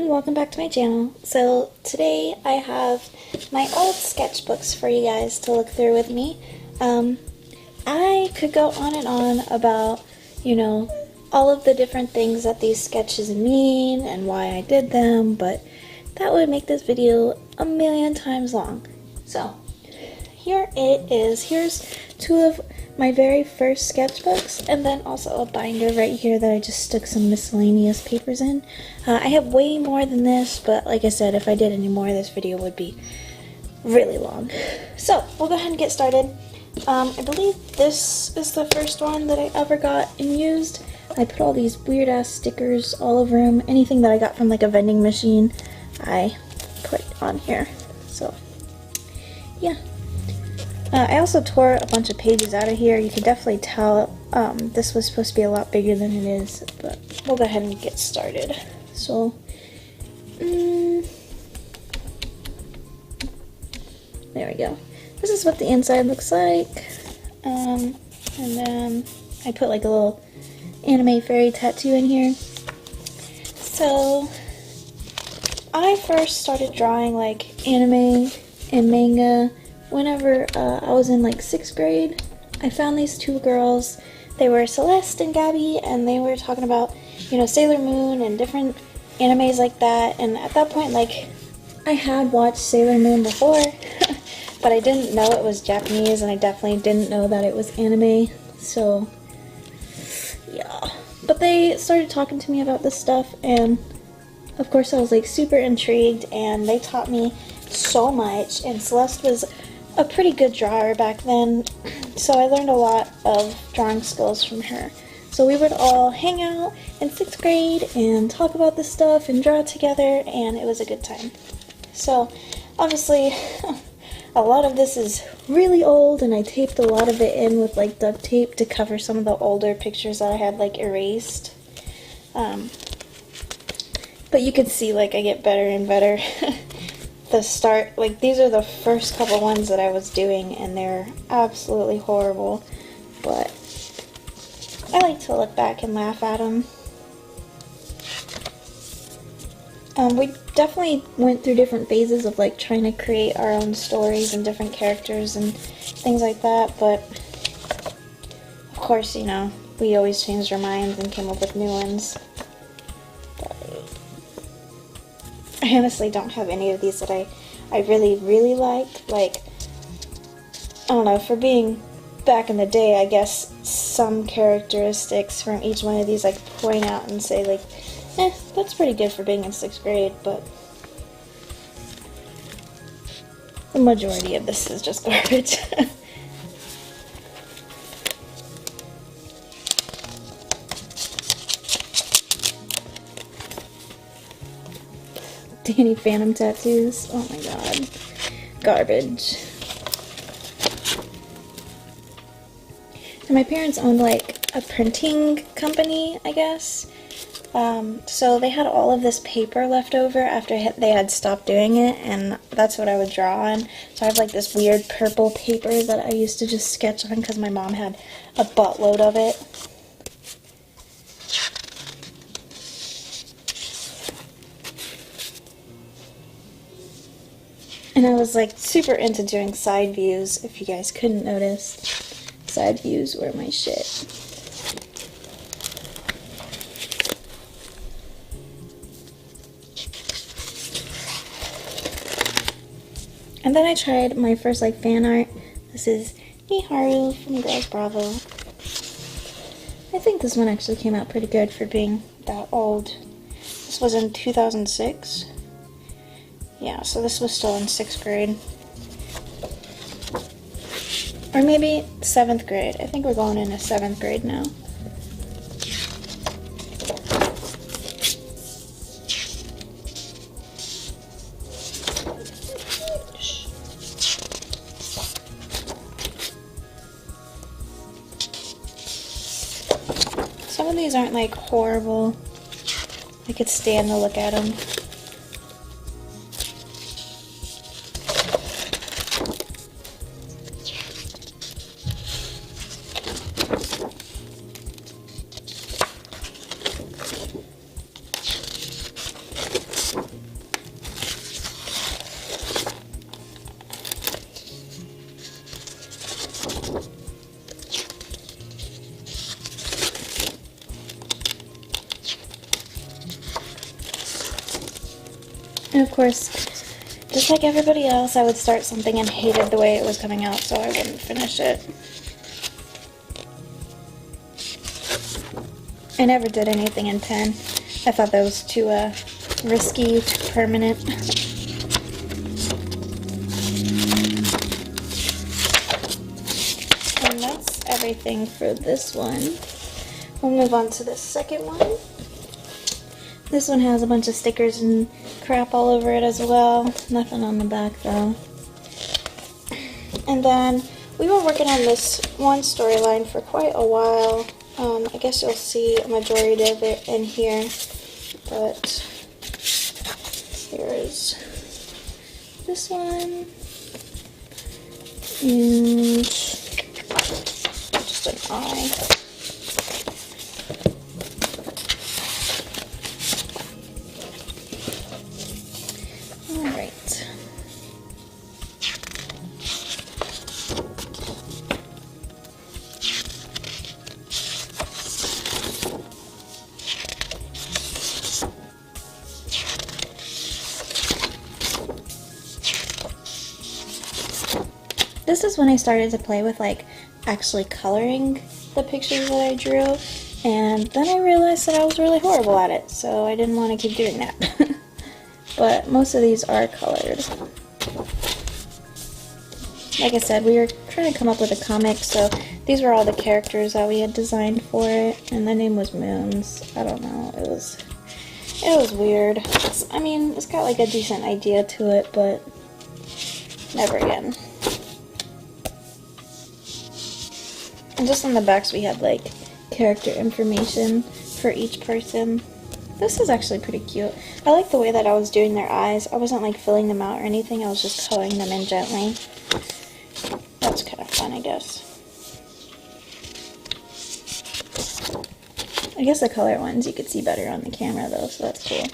everyone, welcome back to my channel. So today I have my old sketchbooks for you guys to look through with me. I could go on and on about, all of the different things that these sketches mean and why I did them, but that would make this video a million times long. So here it is. Here's two of my very first sketchbooks, and then also a binder right here that I just stuck some miscellaneous papers in. I have way more than this, but like I said, if I did any more, this video would be really long. So we'll go ahead and get started. I believe this is the first one that I ever got and used. I put all these weird ass stickers all over them. Anything that I got from like a vending machine, I put on here. So yeah. I also tore a bunch of pages out of here. You can definitely tell this was supposed to be a lot bigger than it is, but we'll go ahead and get started. So, there we go. This is what the inside looks like. And then I put like a little anime fairy tattoo in here. So, I first started drawing like anime and manga whenever I was in like 6th grade. I found these two girls. They were Celeste and Gabby, and they were talking about, Sailor Moon and different animes like that. And at that point, like, I had watched Sailor Moon before, but I didn't know it was Japanese, and I definitely didn't know that it was anime. So, yeah. But they started talking to me about this stuff, and of course I was like super intrigued, and they taught me so much. And Celeste was a pretty good drawer back then, so I learned a lot of drawing skills from her. So we would all hang out in 6th grade and talk about this stuff and draw together, and it was a good time. So obviously a lot of this is really old, and I taped a lot of it in with like duct tape to cover some of the older pictures that I had like erased. But you can see like I get better and better. These are the first couple ones that I was doing, and they're absolutely horrible, but I like to look back and laugh at them. We definitely went through different phases of like trying to create our own stories and different characters and things like that, but of course, we always changed our minds and came up with new ones. I honestly don't have any of these that I really, really liked. Like, I don't know, for being back in the day, I guess some characteristics from each one of these I could point out and say, like, that's pretty good for being in 6th grade, but the majority of this is just garbage. Danny Phantom tattoos. Oh my god. Garbage. And my parents owned like a printing company, I guess. So they had all of this paper left over after they had stopped doing it, and that's what I would draw on. So I have like this weird purple paper that I used to just sketch on because my mom had a buttload of it. And I was like super into doing side views, if you guys couldn't notice. Side views were my shit. And then I tried my first like fan art. This is Miharu from Girls Bravo. I think this one actually came out pretty good for being that old. This was in 2006. Yeah, so this was still in 6th grade. Or maybe 7th grade. I think we're going into 7th grade now. Some of these aren't like horrible. I could stand to look at them. And of course, just like everybody else, I would start something and hated the way it was coming out, so I wouldn't finish it. I never did anything in pen. I thought that was too risky, too permanent. And that's everything for this one. We'll move on to the second one. This one has a bunch of stickers and crap all over it as well. Nothing on the back though. And then we were working on this one storyline for quite a while. I guess you'll see a majority of it in here, but here's this one, and just an eye. Alright. This is when I started to play with like actually coloring the pictures that I drew, and then I realized that I was really horrible at it, so I didn't want to keep doing that. But most of these are colored. Like I said, we were trying to come up with a comic, so these were all the characters that we had designed for it, and the name was Moons. I don't know, it was weird. I mean, it's got like a decent idea to it, but never again. And just on the backs we had like character information for each person. This is actually pretty cute. I like the way that I was doing their eyes. I wasn't like filling them out or anything, I was just coloring them in gently. That's kind of fun, I guess. I guess the color ones you could see better on the camera though, so that's cool.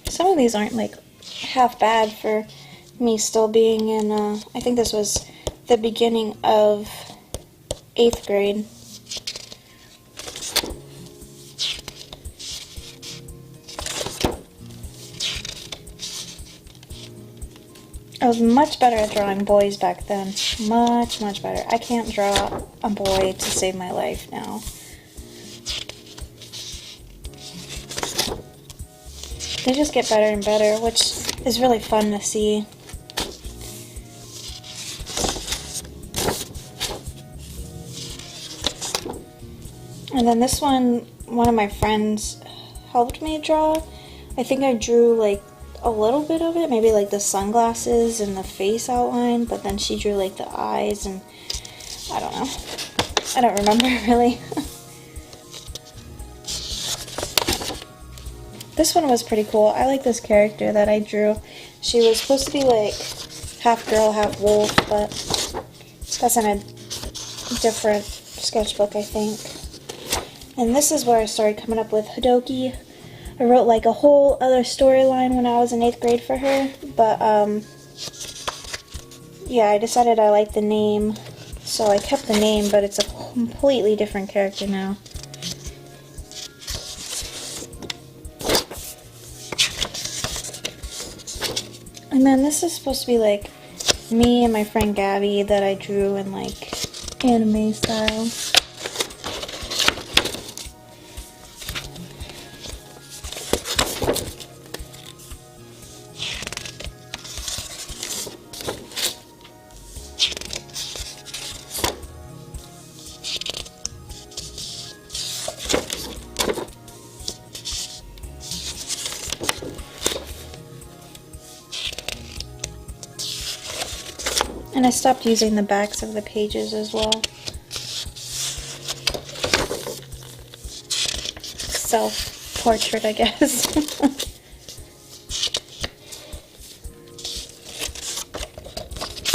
Some of these aren't like half bad for me still being in, I think this was the beginning of 8th grade. I was much better at drawing boys back then. Much, much better. I can't draw a boy to save my life now. They just get better and better, which is really fun to see. And then this one of my friends helped me draw. I think I drew like a little bit of it, maybe like the sunglasses and the face outline, but then she drew like the eyes and I don't know. I don't remember really. This one was pretty cool. I like this character that I drew. She was supposed to be like half girl, half wolf, but that's in a different sketchbook, I think. And this is where I started coming up with Hidoki. I wrote like a whole other storyline when I was in 8th grade for her, but yeah, I decided I liked the name, so I kept the name, but it's a completely different character now. And then this is supposed to be like me and my friend Gabby that I drew in like anime style. And I stopped using the backs of the pages as well. Self-portrait, I guess.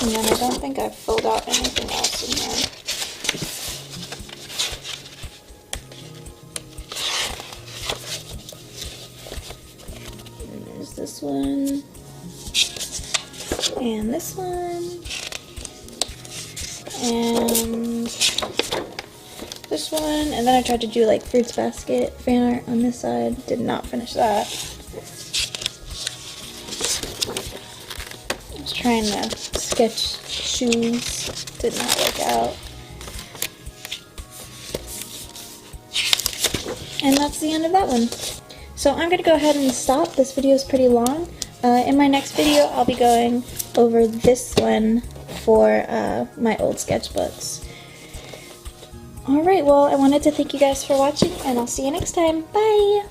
And then I don't think I've filled out anything else in there. And there's this one. And this one. And this one. And then I tried to do like fruits basket fan art on this side. Did not finish that. I was trying to sketch shoes. Did not work out. And that's the end of that one. So I'm going to go ahead and stop. This video is pretty long. In my next video, I'll be going over this one for my old sketchbooks. Alright, well, I wanted to thank you guys for watching, and I'll see you next time. Bye!